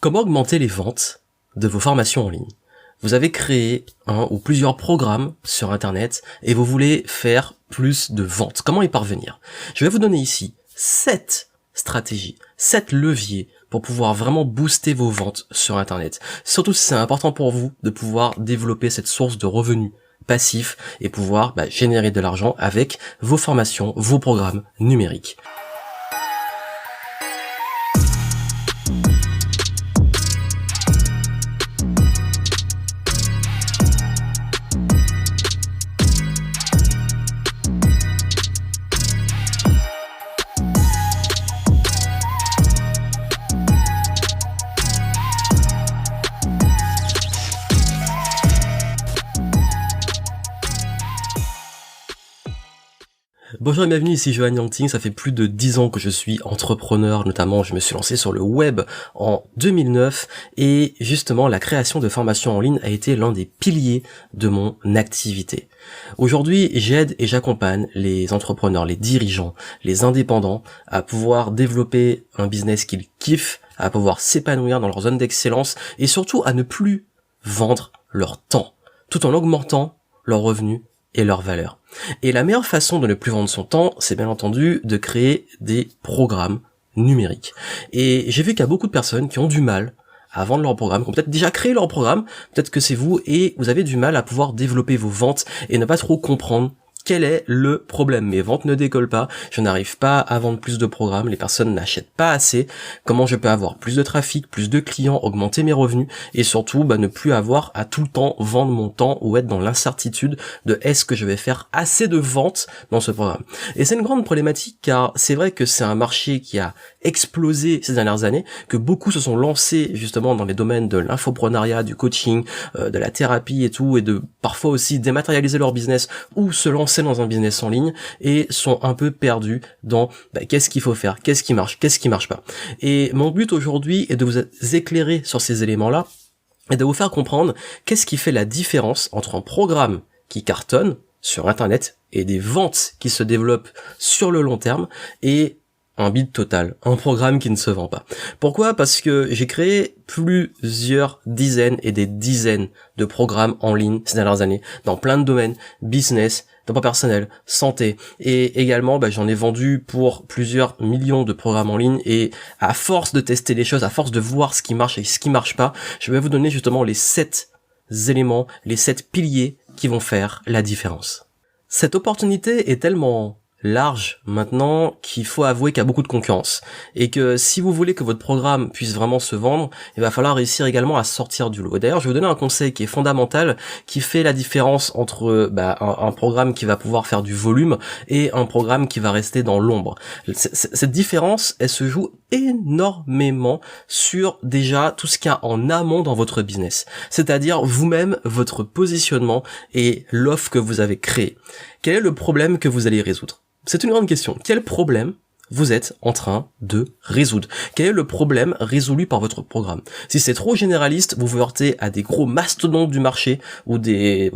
Comment augmenter les ventes de vos formations en ligne? Vous avez créé un ou plusieurs programmes sur Internet et vous voulez faire plus de ventes. Comment y parvenir? Je vais vous donner ici 7 stratégies, 7 leviers pour pouvoir vraiment booster vos ventes sur Internet. Surtout si c'est important pour vous de pouvoir développer cette source de revenus passifs et pouvoir générer de l'argent avec vos formations, vos programmes numériques. Bonjour et bienvenue, ici Johan Yangting. Ça fait plus de 10 ans que je suis entrepreneur, notamment je me suis lancé sur le web en 2009 et justement la création de formations en ligne a été l'un des piliers de mon activité. Aujourd'hui, j'aide et j'accompagne les entrepreneurs, les dirigeants, les indépendants à pouvoir développer un business qu'ils kiffent, à pouvoir s'épanouir dans leur zone d'excellence et surtout à ne plus vendre leur temps, tout en augmentant leurs revenus et leur valeur. Et la meilleure façon de ne plus vendre son temps, c'est bien entendu de créer des programmes numériques. Et j'ai vu qu'il y a beaucoup de personnes qui ont du mal à vendre leur programme, qui ont peut-être déjà créé leur programme, peut-être que c'est vous, et vous avez du mal à pouvoir développer vos ventes et ne pas trop comprendre quel est le problème. Mes ventes ne décollent pas, je n'arrive pas à vendre plus de programmes, les personnes n'achètent pas assez. Comment je peux avoir plus de trafic, plus de clients, augmenter mes revenus et surtout ne plus avoir à tout le temps vendre mon temps ou être dans l'incertitude de est-ce que je vais faire assez de ventes dans ce programme. Et c'est une grande problématique car c'est vrai que c'est un marché qui a explosé ces dernières années, que beaucoup se sont lancés justement dans les domaines de l'infoprenariat, du coaching, de la thérapie et tout, et de parfois aussi dématérialiser leur business ou se lancer dans un business en ligne et sont un peu perdus dans qu'est-ce qu'il faut faire, qu'est-ce qui marche pas. Et mon but aujourd'hui est de vous éclairer sur ces éléments-là et de vous faire comprendre qu'est-ce qui fait la différence entre un programme qui cartonne sur Internet et des ventes qui se développent sur le long terme et un bide total, un programme qui ne se vend pas. Pourquoi? Parce que j'ai créé plusieurs dizaines et des dizaines de programmes en ligne ces dernières années, dans plein de domaines, business, développement personnel, santé, et également j'en ai vendu pour plusieurs millions de programmes en ligne, et à force de tester les choses, à force de voir ce qui marche et ce qui marche pas, je vais vous donner justement les 7 éléments, les 7 piliers qui vont faire la différence. Cette opportunité est tellement large maintenant qu'il faut avouer qu'il y a beaucoup de concurrence et que si vous voulez que votre programme puisse vraiment se vendre, il va falloir réussir également à sortir du lot. D'ailleurs, je vais vous donner un conseil qui est fondamental, qui fait la différence entre un programme qui va pouvoir faire du volume et un programme qui va rester dans l'ombre. Cette différence, elle se joue énormément sur déjà tout ce qu'il y a en amont dans votre business, c'est-à-dire vous-même, votre positionnement et l'offre que vous avez créée. Quel est le problème que vous allez résoudre? C'est une grande question. Quel problème vous êtes en train de résoudre? Quel est le problème résolu par votre programme? Si c'est trop généraliste, vous vous heurtez à des gros mastodontes du marché ou des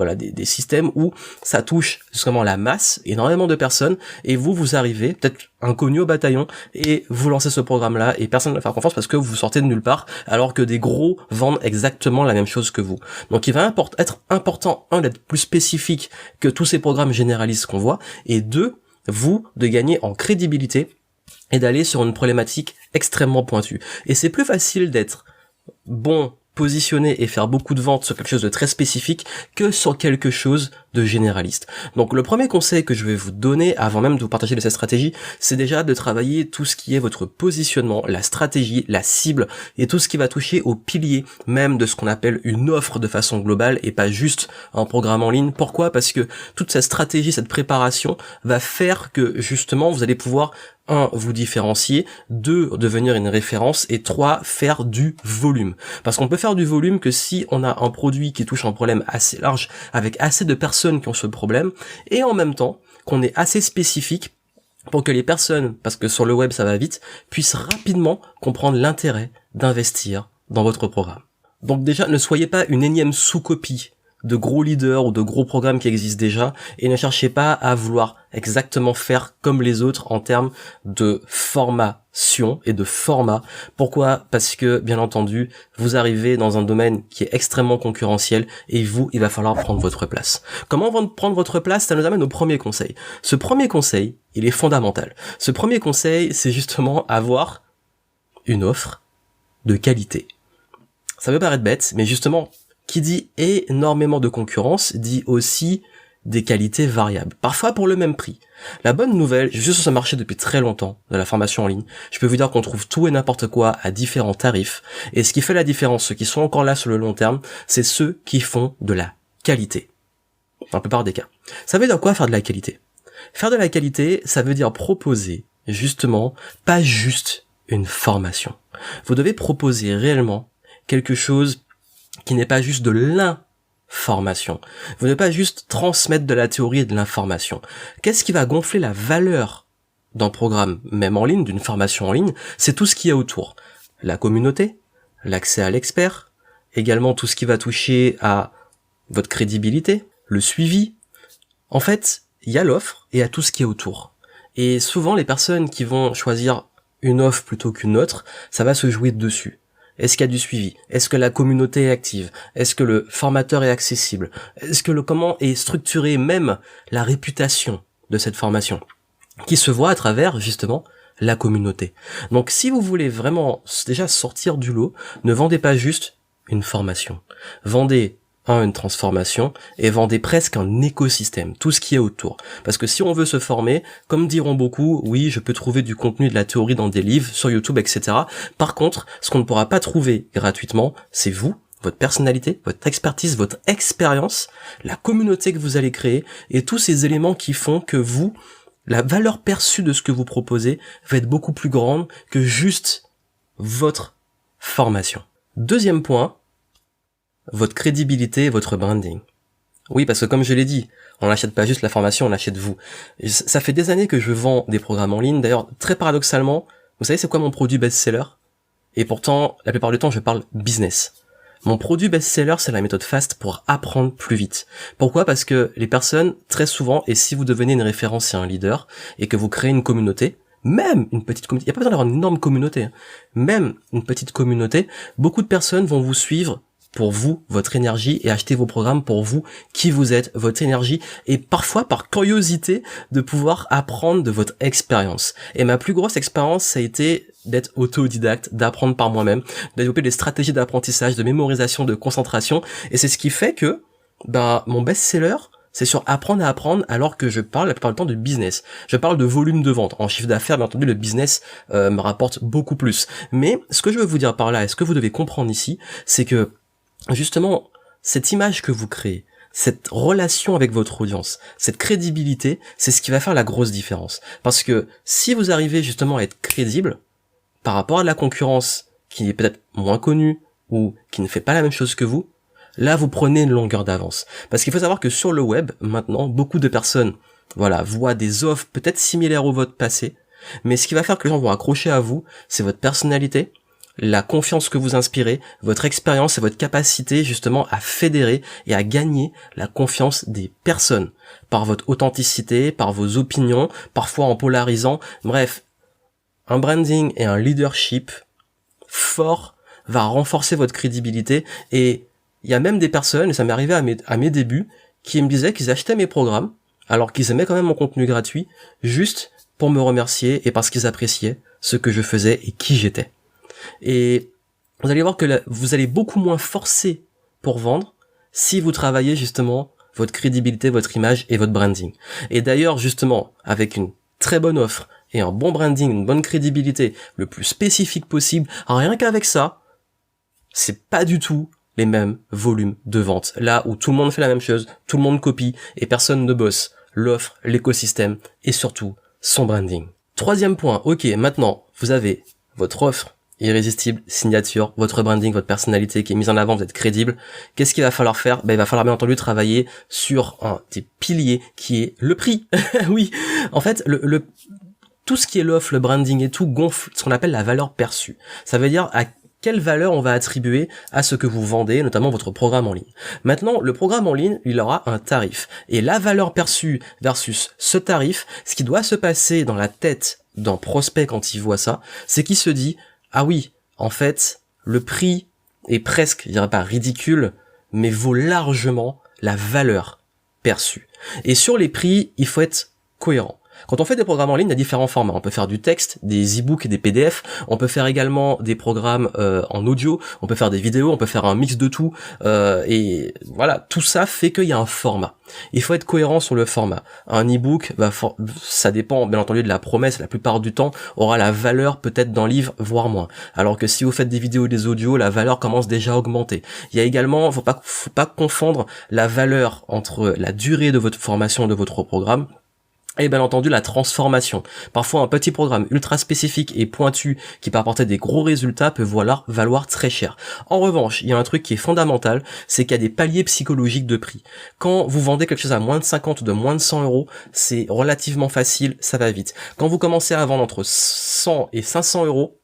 systèmes où ça touche justement la masse, énormément de personnes, et vous arrivez, peut-être inconnu au bataillon, et vous lancez ce programme-là et personne ne va faire confiance parce que vous sortez de nulle part, alors que des gros vendent exactement la même chose que vous. Donc il va être important, d'être plus spécifique que tous ces programmes généralistes qu'on voit, et deux, de gagner en crédibilité et d'aller sur une problématique extrêmement pointue. Et c'est plus facile d'être bon, positionner et faire beaucoup de ventes sur quelque chose de très spécifique que sur quelque chose de généraliste. Donc le premier conseil que je vais vous donner avant même de vous partager de cette stratégie, c'est déjà de travailler tout ce qui est votre positionnement, la stratégie, la cible et tout ce qui va toucher aux piliers même de ce qu'on appelle une offre de façon globale et pas juste un programme en ligne. Pourquoi? Parce que toute cette stratégie, cette préparation va faire que justement vous allez pouvoir 1. Vous différencier, 2. Devenir une référence et 3. Faire du volume. Parce qu'on peut faire du volume que si on a un produit qui touche un problème assez large avec assez de personnes qui ont ce problème et en même temps qu'on est assez spécifique pour que les personnes, parce que sur le web ça va vite, puissent rapidement comprendre l'intérêt d'investir dans votre programme. Donc déjà, ne soyez pas une énième sous-copie de gros leaders ou de gros programmes qui existent déjà et ne cherchez pas à vouloir exactement faire comme les autres en termes de formation et de format. Pourquoi? Parce que, bien entendu, vous arrivez dans un domaine qui est extrêmement concurrentiel et vous, il va falloir prendre votre place. Comment prendre votre place? Ça nous amène au premier conseil. Ce premier conseil, il est fondamental. Ce premier conseil, c'est justement avoir une offre de qualité. Ça peut paraître bête, mais justement, qui dit énormément de concurrence, dit aussi des qualités variables, parfois pour le même prix. La bonne nouvelle, je suis sur ce marché depuis très longtemps, de la formation en ligne, je peux vous dire qu'on trouve tout et n'importe quoi à différents tarifs, et ce qui fait la différence, ceux qui sont encore là sur le long terme, c'est ceux qui font de la qualité. Dans la plupart des cas. Ça veut dire quoi faire de la qualité? Faire de la qualité, ça veut dire proposer, justement, pas juste une formation. Vous devez proposer réellement quelque chose qui n'est pas juste de l'information. Vous ne devez pas juste transmettre de la théorie et de l'information. Qu'est-ce qui va gonfler la valeur d'un programme, même en ligne, d'une formation en ligne? C'est tout ce qu'il y a autour. La communauté, l'accès à l'expert, également tout ce qui va toucher à votre crédibilité, le suivi. En fait, il y a l'offre et il y a tout ce qui est autour. Et souvent, les personnes qui vont choisir une offre plutôt qu'une autre, ça va se jouer dessus. Est-ce qu'il y a du suivi? Est-ce que la communauté est active? Est-ce que le formateur est accessible? Est-ce que comment est structurée même la réputation de cette formation? Qui se voit à travers, justement, la communauté. Donc, si vous voulez vraiment déjà sortir du lot, ne vendez pas juste une formation. Vendez une transformation et vendez presque un écosystème, tout ce qui est autour. Parce que si on veut se former, comme diront beaucoup, oui, je peux trouver du contenu de la théorie dans des livres, sur YouTube, etc. Par contre, ce qu'on ne pourra pas trouver gratuitement, c'est vous, votre personnalité, votre expertise, votre expérience, la communauté que vous allez créer et tous ces éléments qui font que vous, la valeur perçue de ce que vous proposez va être beaucoup plus grande que juste votre formation. Deuxième point, votre crédibilité et votre branding. Oui, parce que comme je l'ai dit, on n'achète pas juste la formation, on achète vous. Ça fait des années que je vends des programmes en ligne. D'ailleurs, très paradoxalement, vous savez c'est quoi mon produit best-seller? Et pourtant, la plupart du temps, je parle business. Mon produit best-seller, c'est la méthode FAST pour apprendre plus vite. Pourquoi? Parce que les personnes, très souvent, et si vous devenez une référence et un leader, et que vous créez une communauté, même une petite communauté, il n'y a pas besoin d'avoir une énorme communauté, même une petite communauté, beaucoup de personnes vont vous suivre pour vous, votre énergie, et acheter vos programmes pour vous, qui vous êtes, votre énergie, et parfois par curiosité de pouvoir apprendre de votre expérience. Et ma plus grosse expérience, ça a été d'être autodidacte, d'apprendre par moi-même, de développer des stratégies d'apprentissage, de mémorisation, de concentration, et c'est ce qui fait que, mon best-seller, c'est sur apprendre à apprendre, alors que je parle la plupart du temps de business. Je parle de volume de vente. En chiffre d'affaires, bien entendu, le business me rapporte beaucoup plus. Mais ce que je veux vous dire par là, et ce que vous devez comprendre ici, c'est que justement, cette image que vous créez, cette relation avec votre audience, cette crédibilité, c'est ce qui va faire la grosse différence. Parce que si vous arrivez justement à être crédible par rapport à la concurrence qui est peut-être moins connue ou qui ne fait pas la même chose que vous, là vous prenez une longueur d'avance. Parce qu'il faut savoir que sur le web, maintenant, beaucoup de personnes, voient des offres peut-être similaires au vôtre passé, mais ce qui va faire que les gens vont accrocher à vous, c'est votre personnalité, la confiance que vous inspirez, votre expérience et votre capacité justement à fédérer et à gagner la confiance des personnes par votre authenticité, par vos opinions, parfois en polarisant. Bref, un branding et un leadership fort va renforcer votre crédibilité. Et il y a même des personnes, et ça m'est arrivé à mes débuts, qui me disaient qu'ils achetaient mes programmes alors qu'ils aimaient quand même mon contenu gratuit juste pour me remercier et parce qu'ils appréciaient ce que je faisais et qui j'étais. Et vous allez voir que vous allez beaucoup moins forcer pour vendre si vous travaillez justement votre crédibilité, votre image et votre branding. Et d'ailleurs, justement, avec une très bonne offre et un bon branding, une bonne crédibilité, le plus spécifique possible, rien qu'avec ça, c'est pas du tout les mêmes volumes de vente. Là où tout le monde fait la même chose, tout le monde copie et personne ne bosse l'offre, l'écosystème et surtout son branding. Troisième point, ok, maintenant, vous avez votre offre irrésistible, signature, votre branding, votre personnalité qui est mise en avant, vous êtes crédible. Qu'est-ce qu'il va falloir faire? Il va falloir bien entendu travailler sur un des piliers qui est le prix. Oui, en fait, tout ce qui est l'offre, le branding et tout gonfle ce qu'on appelle la valeur perçue. Ça veut dire à quelle valeur on va attribuer à ce que vous vendez, notamment votre programme en ligne. Maintenant, le programme en ligne, il aura un tarif. Et la valeur perçue versus ce tarif, ce qui doit se passer dans la tête d'un prospect quand il voit ça, c'est qu'il se dit, ah oui, en fait, le prix est presque, je dirais pas ridicule, mais vaut largement la valeur perçue. Et sur les prix, il faut être cohérent. Quand on fait des programmes en ligne, il y a différents formats. On peut faire du texte, des e-books et des PDF. On peut faire également des programmes en audio. On peut faire des vidéos. On peut faire un mix de tout. Et voilà, tout ça fait qu'il y a un format. Il faut être cohérent sur le format. Un e-book, ça dépend bien entendu de la promesse. La plupart du temps, aura la valeur peut-être d'un livre, voire moins. Alors que si vous faites des vidéos, des audios, la valeur commence déjà à augmenter. Il y a également, faut pas confondre la valeur entre la durée de votre formation, de votre programme, et bien entendu la transformation. Parfois un petit programme ultra spécifique et pointu qui peut apporter des gros résultats peut valoir très cher. En revanche, il y a un truc qui est fondamental, c'est qu'il y a des paliers psychologiques de prix. Quand vous vendez quelque chose à moins de 50 ou de moins de 100 euros, c'est relativement facile, ça va vite. Quand vous commencez à vendre entre 100 et 500 euros,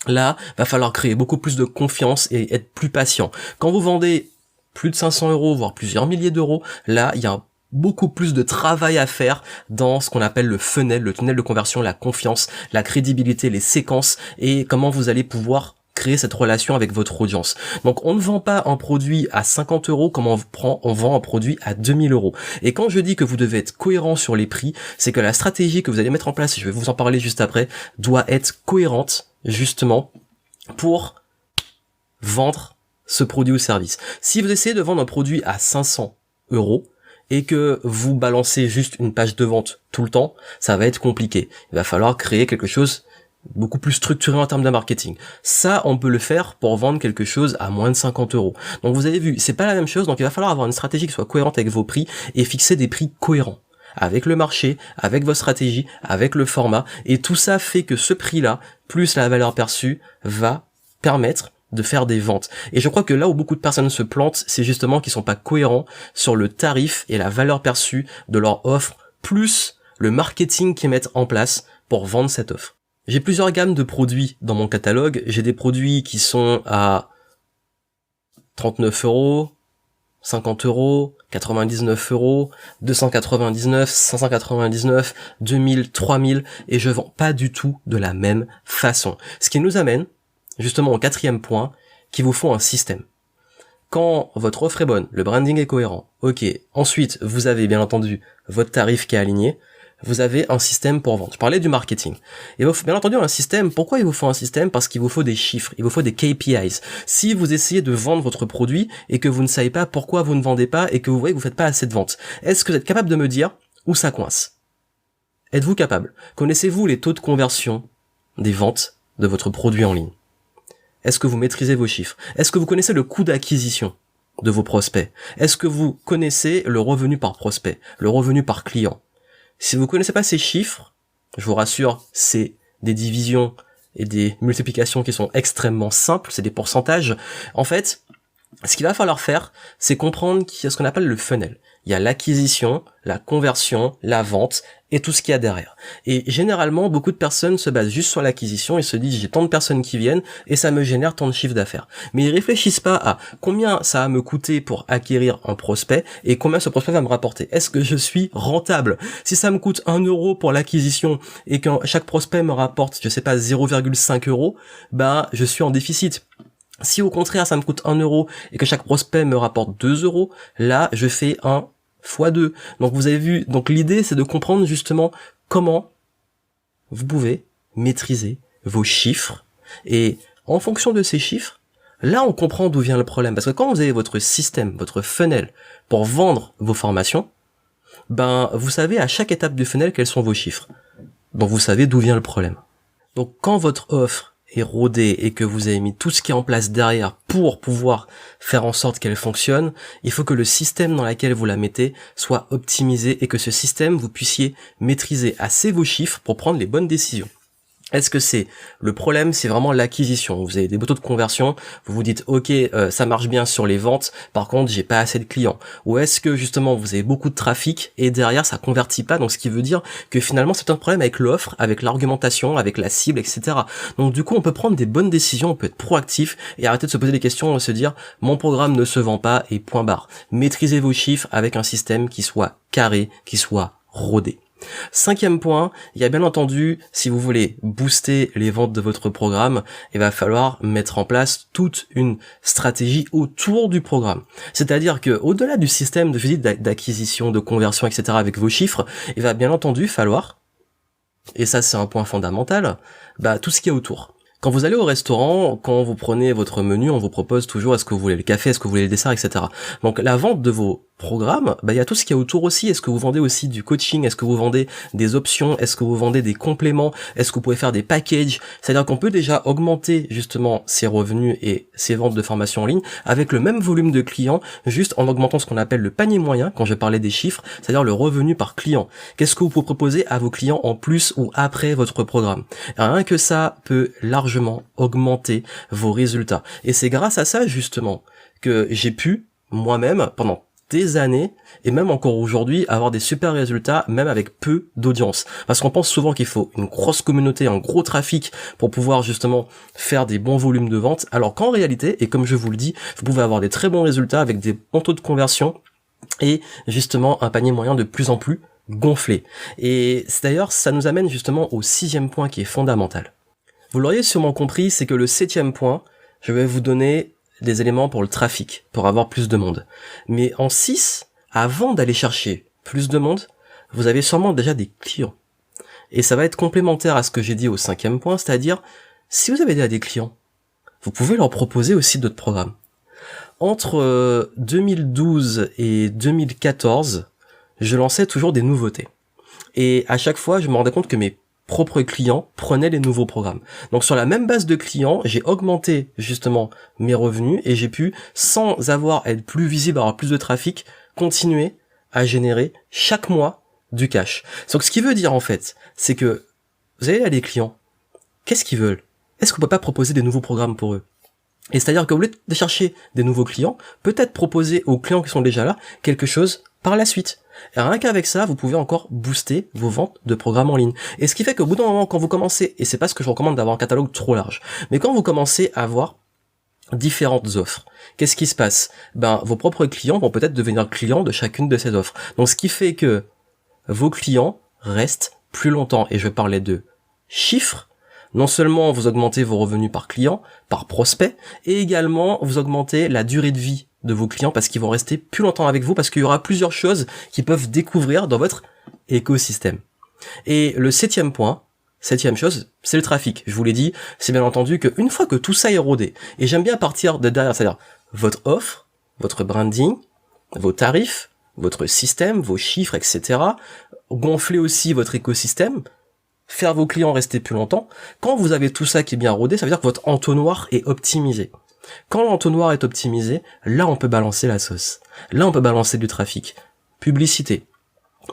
là, va falloir créer beaucoup plus de confiance et être plus patient. Quand vous vendez plus de 500 euros, voire plusieurs milliers d'euros, là, il y a beaucoup plus de travail à faire dans ce qu'on appelle le funnel, le tunnel de conversion, la confiance, la crédibilité, les séquences et comment vous allez pouvoir créer cette relation avec votre audience. Donc on ne vend pas un produit à 50 euros comme on vend un produit à 2000 euros. Et quand je dis que vous devez être cohérent sur les prix, c'est que la stratégie que vous allez mettre en place, et je vais vous en parler juste après, doit être cohérente justement pour vendre ce produit ou service. Si vous essayez de vendre un produit à 500 euros, et que vous balancez juste une page de vente tout le temps, ça va être compliqué. Il va falloir créer quelque chose beaucoup plus structuré en termes de marketing. Ça, on peut le faire pour vendre quelque chose à moins de 50 euros. Donc vous avez vu, c'est pas la même chose, donc il va falloir avoir une stratégie qui soit cohérente avec vos prix et fixer des prix cohérents avec le marché, avec vos stratégies, avec le format, et tout ça fait que ce prix-là, plus la valeur perçue, va permettre de faire des ventes. Et je crois que là où beaucoup de personnes se plantent, c'est justement qu'ils sont pas cohérents sur le tarif et la valeur perçue de leur offre, plus le marketing qu'ils mettent en place pour vendre cette offre. J'ai plusieurs gammes de produits dans mon catalogue. J'ai des produits qui sont à 39 euros, 50 euros, 99 euros, 299, 599, 2000, 3000, et je vends pas du tout de la même façon. Ce qui nous amène justement au quatrième point, qu'il vous faut un système. Quand votre offre est bonne, le branding est cohérent, ok, ensuite vous avez bien entendu votre tarif qui est aligné, vous avez un système pour vendre. Je parlais du marketing. Et bien entendu un système, pourquoi il vous faut un système? Parce qu'il vous faut des chiffres, il vous faut des KPIs. Si vous essayez de vendre votre produit et que vous ne savez pas pourquoi vous ne vendez pas et que vous voyez que vous faites pas assez de ventes, est-ce que vous êtes capable de me dire où ça coince? Êtes-vous capable? Connaissez-vous les taux de conversion des ventes de votre produit en ligne? Est-ce que vous maîtrisez vos chiffres? Est-ce que vous connaissez le coût d'acquisition de vos prospects? Est-ce que vous connaissez le revenu par prospect, le revenu par client? Si vous connaissez pas ces chiffres, je vous rassure, c'est des divisions et des multiplications qui sont extrêmement simples, c'est des pourcentages. En fait, ce qu'il va falloir faire, c'est comprendre qu'il y a ce qu'on appelle le funnel. Il y a l'acquisition, la conversion, la vente et tout ce qu'il y a derrière. Et généralement, beaucoup de personnes se basent juste sur l'acquisition et se disent j'ai tant de personnes qui viennent et ça me génère tant de chiffre d'affaires. Mais ils réfléchissent pas à combien ça va me coûter pour acquérir un prospect et combien ce prospect va me rapporter. Est-ce que je suis rentable? Si ça me coûte 1 euro pour l'acquisition et que chaque prospect me rapporte, je sais pas, 0,5 euros, bah, je suis en déficit. Si au contraire ça me coûte 1 euro et que chaque prospect me rapporte 2 euros, là je fais 1 fois 2. Donc vous avez vu, donc l'idée c'est de comprendre justement comment vous pouvez maîtriser vos chiffres et en fonction de ces chiffres, là on comprend d'où vient le problème. Parce que quand vous avez votre système, votre funnel pour vendre vos formations, ben vous savez à chaque étape du funnel quels sont vos chiffres. Donc vous savez d'où vient le problème. Donc quand votre offre est rodée et que vous avez mis tout ce qui est en place derrière pour pouvoir faire en sorte qu'elle fonctionne, il faut que le système dans lequel vous la mettez soit optimisé et que ce système vous puissiez maîtriser assez vos chiffres pour prendre les bonnes décisions. Est-ce que le problème, c'est vraiment l'acquisition? Vous avez des taux de conversion, vous vous dites ok, ça marche bien sur les ventes, par contre j'ai pas assez de clients. Ou est-ce que justement vous avez beaucoup de trafic et derrière ça convertit pas, donc ce qui veut dire que finalement c'est un problème avec l'offre, avec l'argumentation, avec la cible, etc. Donc du coup on peut prendre des bonnes décisions, on peut être proactif et arrêter de se poser des questions et se dire mon programme ne se vend pas et point barre. Maîtrisez vos chiffres avec un système qui soit carré, qui soit rodé. 5e point, il y a bien entendu, si vous voulez booster les ventes de votre programme, il va falloir mettre en place toute une stratégie autour du programme. C'est-à-dire que au-delà du système de fusil d'acquisition, de conversion, etc. avec vos chiffres, il va bien entendu falloir, et ça c'est un point fondamental, tout ce qu'il y a autour. Quand vous allez au restaurant, quand vous prenez votre menu, on vous propose toujours est-ce que vous voulez le café, est-ce que vous voulez le dessert, etc. Donc la vente de vos programmes, il y a tout ce qu'il y a autour aussi. Est-ce que vous vendez aussi du coaching? Est-ce que vous vendez des options? Est-ce que vous vendez des compléments? Est-ce que vous pouvez faire des packages? C'est-à-dire qu'on peut déjà augmenter justement ses revenus et ses ventes de formation en ligne avec le même volume de clients, juste en augmentant ce qu'on appelle le panier moyen, quand je parlais des chiffres, c'est-à-dire le revenu par client. Qu'est-ce que vous pouvez proposer à vos clients en plus ou après votre programme? Rien que ça peut largement augmenter vos résultats. Et c'est grâce à ça justement que j'ai pu moi-même pendant des années, et même encore aujourd'hui, avoir des super résultats, même avec peu d'audience. Parce qu'on pense souvent qu'il faut une grosse communauté, un gros trafic pour pouvoir justement faire des bons volumes de vente, alors qu'en réalité, et comme je vous le dis, vous pouvez avoir des très bons résultats avec des bons taux de conversion, et justement un panier moyen de plus en plus gonflé. Et d'ailleurs, ça nous amène justement au 6e point qui est fondamental. Vous l'auriez sûrement compris, c'est que le 7e point, je vais vous donner des éléments pour le trafic, pour avoir plus de monde. Mais en 6, avant d'aller chercher plus de monde, vous avez sûrement déjà des clients. Et ça va être complémentaire à ce que j'ai dit au 5e point, c'est-à-dire, si vous avez déjà des clients, vous pouvez leur proposer aussi d'autres programmes. Entre 2012 et 2014, je lançais toujours des nouveautés. Et à chaque fois, je me rendais compte que mes propres clients prenaient les nouveaux programmes. Donc sur la même base de clients, j'ai augmenté justement mes revenus et j'ai pu, sans avoir à être plus visible, avoir plus de trafic, continuer à générer chaque mois du cash. Donc ce qui veut dire en fait, c'est que vous avez là des clients, qu'est-ce qu'ils veulent? Est-ce qu'on peut pas proposer des nouveaux programmes pour eux? Et c'est-à-dire qu'au lieu de chercher des nouveaux clients, peut-être proposer aux clients qui sont déjà là quelque chose par la suite. Et rien qu'avec ça, vous pouvez encore booster vos ventes de programmes en ligne. Et ce qui fait qu'au bout d'un moment, quand vous commencez, et c'est pas ce que je recommande d'avoir un catalogue trop large, mais quand vous commencez à avoir différentes offres, qu'est-ce qui se passe? Vos propres clients vont peut-être devenir clients de chacune de ces offres. Donc ce qui fait que vos clients restent plus longtemps. Et je parlais de chiffres. Non seulement vous augmentez vos revenus par client, par prospect, et également vous augmentez la durée de vie de vos clients parce qu'ils vont rester plus longtemps avec vous parce qu'il y aura plusieurs choses qu'ils peuvent découvrir dans votre écosystème. Et le 7e point, 7e chose, c'est le trafic. Je vous l'ai dit, c'est bien entendu qu'une fois que tout ça est rodé, et j'aime bien partir de derrière, c'est-à-dire votre offre, votre branding, vos tarifs, votre système, vos chiffres, etc., gonfler aussi votre écosystème, faire vos clients rester plus longtemps. Quand vous avez tout ça qui est bien rodé, ça veut dire que votre entonnoir est optimisé. Quand l'entonnoir est optimisé, là on peut balancer la sauce. Là on peut balancer du trafic. Publicité,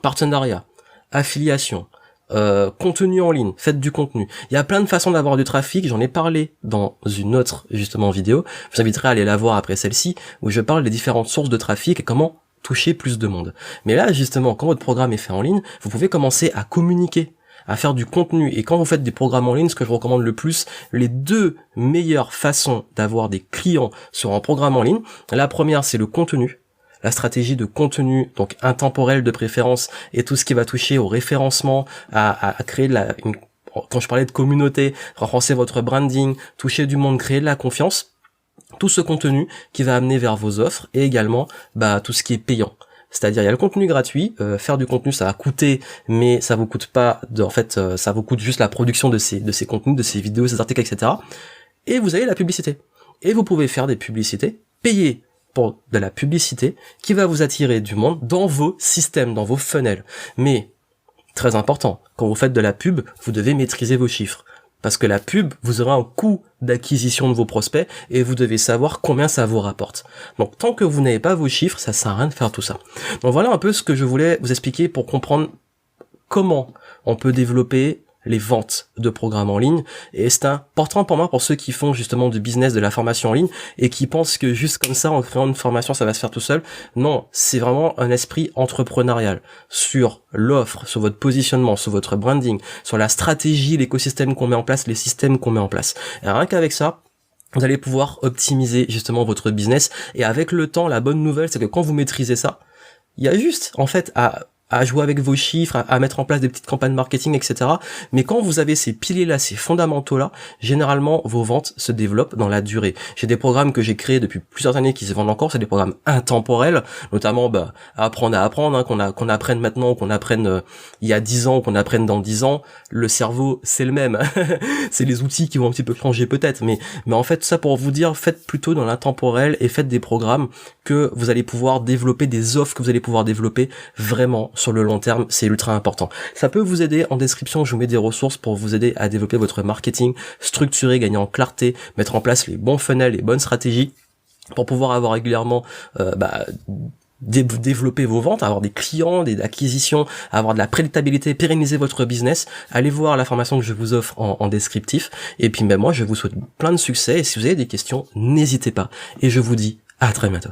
partenariat, affiliation, contenu en ligne, faites du contenu. Il y a plein de façons d'avoir du trafic, j'en ai parlé dans une autre justement vidéo. Je vous inviterai à aller la voir après celle-ci, où je parle des différentes sources de trafic et comment toucher plus de monde. Mais là justement, quand votre programme est fait en ligne, vous pouvez commencer à communiquer, à faire du contenu. Et quand vous faites des programmes en ligne, ce que je recommande le plus, les 2 meilleures façons d'avoir des clients sur un programme en ligne, la première c'est le contenu, la stratégie de contenu, donc intemporel de préférence, et tout ce qui va toucher au référencement, à créer quand je parlais de communauté, renforcer votre branding, toucher du monde, créer de la confiance, tout ce contenu qui va amener vers vos offres, et également tout ce qui est payant. C'est-à-dire il y a le contenu gratuit, faire du contenu ça va coûter, mais ça vous coûte pas, ça vous coûte juste la production de ces contenus, de ces vidéos, ces articles, etc. Et vous avez la publicité. Et vous pouvez faire des publicités, payer pour de la publicité qui va vous attirer du monde dans vos systèmes, dans vos funnels. Mais, très important, quand vous faites de la pub, vous devez maîtriser vos chiffres. Parce que la pub, vous aurez un coût d'acquisition de vos prospects et vous devez savoir combien ça vous rapporte. Donc tant que vous n'avez pas vos chiffres, ça sert à rien de faire tout ça. Donc voilà un peu ce que je voulais vous expliquer pour comprendre comment on peut développer les ventes de programmes en ligne, et c'est important pour moi, pour ceux qui font justement du business, de la formation en ligne, et qui pensent que juste comme ça, en créant une formation, ça va se faire tout seul. Non, c'est vraiment un esprit entrepreneurial sur l'offre, sur votre positionnement, sur votre branding, sur la stratégie, l'écosystème qu'on met en place, les systèmes qu'on met en place. Et rien qu'avec ça, vous allez pouvoir optimiser justement votre business, et avec le temps, la bonne nouvelle, c'est que quand vous maîtrisez ça, il y a juste, en fait, à jouer avec vos chiffres, à mettre en place des petites campagnes marketing, etc. Mais quand vous avez ces piliers-là, ces fondamentaux-là, généralement, vos ventes se développent dans la durée. J'ai des programmes que j'ai créés depuis plusieurs années qui se vendent encore, c'est des programmes intemporels, notamment apprendre à apprendre, hein, qu'on apprenne maintenant, qu'on apprenne il y a 10 ans, qu'on apprenne dans 10 ans, le cerveau, c'est le même. C'est les outils qui vont un petit peu changer peut-être, mais en fait, ça pour vous dire, faites plutôt dans l'intemporel et faites des programmes que vous allez pouvoir développer, des offres que vous allez pouvoir développer vraiment sur le long terme, c'est ultra important. Ça peut vous aider. En description, je vous mets des ressources pour vous aider à développer votre marketing structuré, gagner en clarté, mettre en place les bons funnels, les bonnes stratégies pour pouvoir avoir régulièrement développer vos ventes, avoir des clients, des acquisitions, avoir de la prédictabilité, pérenniser votre business. Allez voir la formation que je vous offre en descriptif. Et puis moi, je vous souhaite plein de succès. Et si vous avez des questions, n'hésitez pas. Et je vous dis à très bientôt.